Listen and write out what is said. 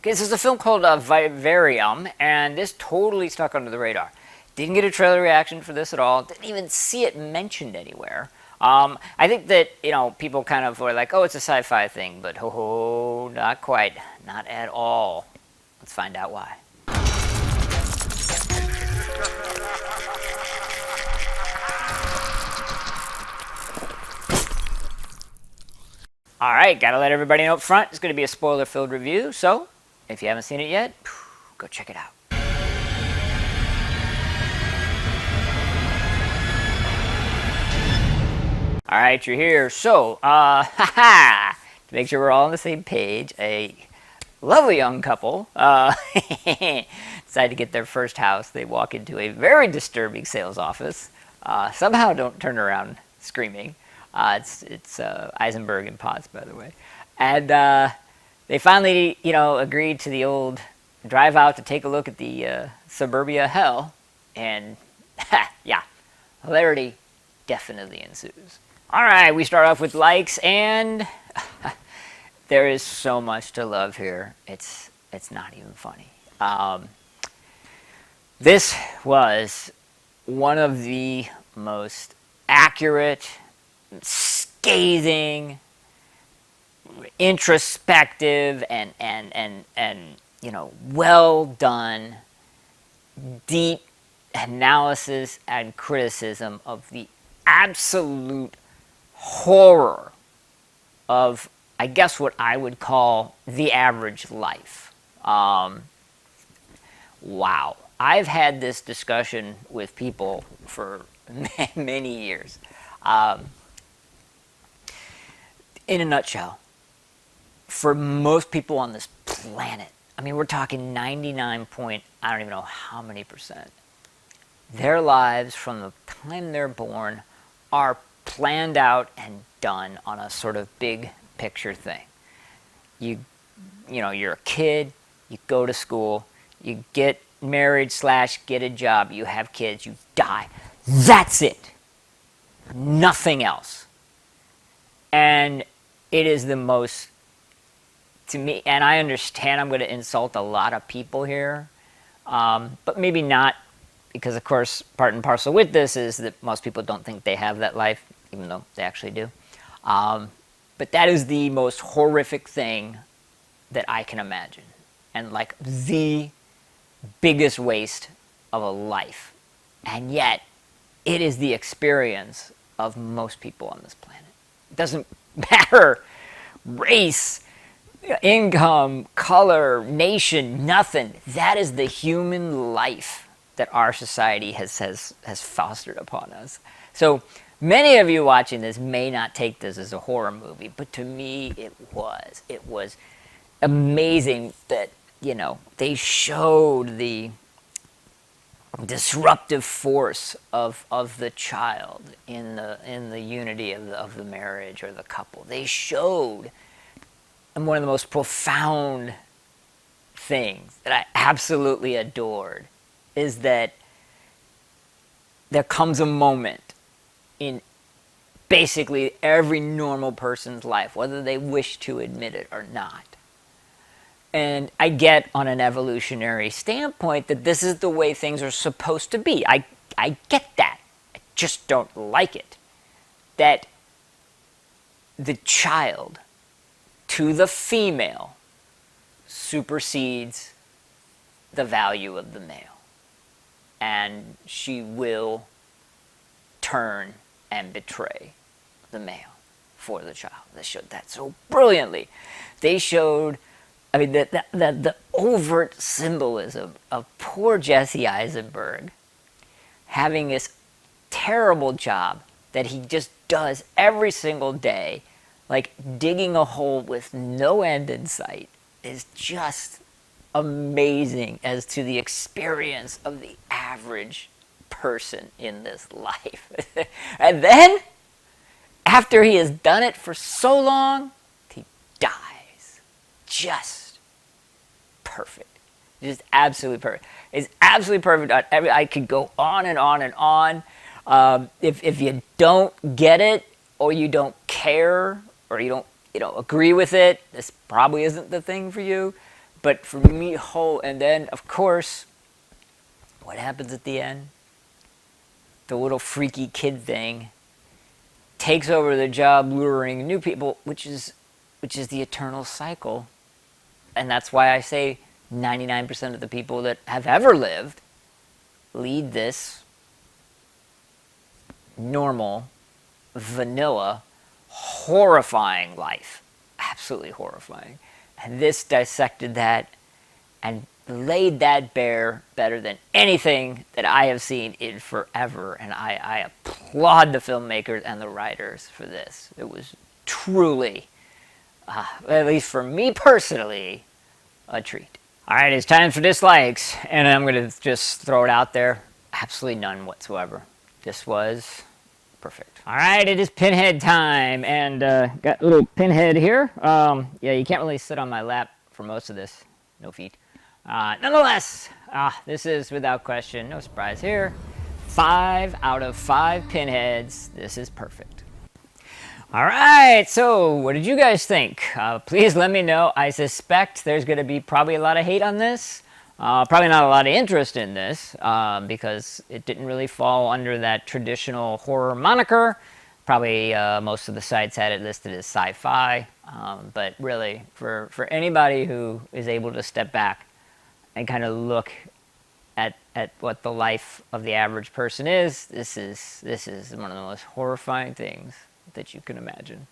This is a film called Vivarium, and this totally stuck under the radar. Didn't get a trailer reaction for this at all. Didn't even see it mentioned anywhere. I think that, people kind of were like, oh, it's a sci-fi thing, but not quite. Not at all. Let's find out why. Alright, gotta let everybody know up front, it's gonna be a spoiler-filled review, so if you haven't seen it yet, go check it out. Alright, you're here. So, to make sure we're all on the same page, a lovely young couple decide to get their first house. They walk into a very disturbing sales office. Somehow don't turn around screaming. It's Eisenberg and Potts, by the way. And they finally, agreed to the old drive out to take a look at the suburbia hell. And, yeah, hilarity definitely ensues. All right, we start off with likes, and there is so much to love here. It's not even funny. This was one of the most accurate, scathing, introspective, and well done, deep analysis and criticism of the absolute horror of, I guess, what I would call the average life. Wow. I've had this discussion with people for many years. In a nutshell, for most people on this planet, I mean, we're talking 99 point, I don't even know how many %, their lives from the time they're born are planned out and done on a sort of big picture thing. You're a kid, you go to school, you get married / get a job, you have kids, you die. That's it. Nothing else. And it is the most, to me, and I understand I'm going to insult a lot of people here, but maybe not, because of course part and parcel with this is that most people don't think they have that life, even though they actually do. But that is the most horrific thing that I can imagine, and like the biggest waste of a life. And yet it is the experience of most people on this planet. It doesn't matter race, income, color, nation, nothing. That is the human life that our society has fostered upon us. So many of you watching this may not take this as a horror movie, but to me it was. It was amazing that, they showed the disruptive force of the child in the unity of the marriage or the couple. They showed, and one of the most profound things that I absolutely adored is that there comes a moment in basically every normal person's life, whether they wish to admit it or not. And I get, on an evolutionary standpoint, that this is the way things are supposed to be. I get that. I just don't like it. That the child, to the female, supersedes the value of the male. And she will turn and betray the male for the child. They showed that so brilliantly. They showed, I mean, the overt symbolism of poor Jesse Eisenberg having this terrible job that he just does every single day, like digging a hole with no end in sight, is just amazing as to the experience of the average person in this life. And then, after he has done it for so long, he dies. Just perfect. Just absolutely perfect. It's absolutely perfect on every. I could go on and on and on. If you don't get it, or you don't care, or you don't agree with it, this probably isn't the thing for you. But for me, and then, of course, what happens at the end? The little freaky kid thing takes over the job luring new people, which is the eternal cycle. And that's why I say 99% of the people that have ever lived lead this normal, vanilla, horrifying life. Absolutely horrifying. And this dissected that and laid that bare better than anything that I have seen in forever. And I applaud the filmmakers and the writers for this. It was truly, at least for me personally, a treat. All right, it's time for dislikes, and I'm going to just throw it out there. Absolutely none whatsoever. This was perfect. All right, it is Pinhead time, and got a little Pinhead here. Yeah, you can't really sit on my lap for most of this. No feet. Nonetheless, this is without question, no surprise here. 5 out of 5 Pinheads. This is perfect. All right, so what did you guys think? Please let me know. I suspect there's going to be probably a lot of hate on this. Probably not a lot of interest in this because it didn't really fall under that traditional horror moniker. Probably most of the sites had it listed as sci-fi. But really, for anybody who is able to step back and kind of look at what the life of the average person is, this is one of the most horrifying things that you can imagine.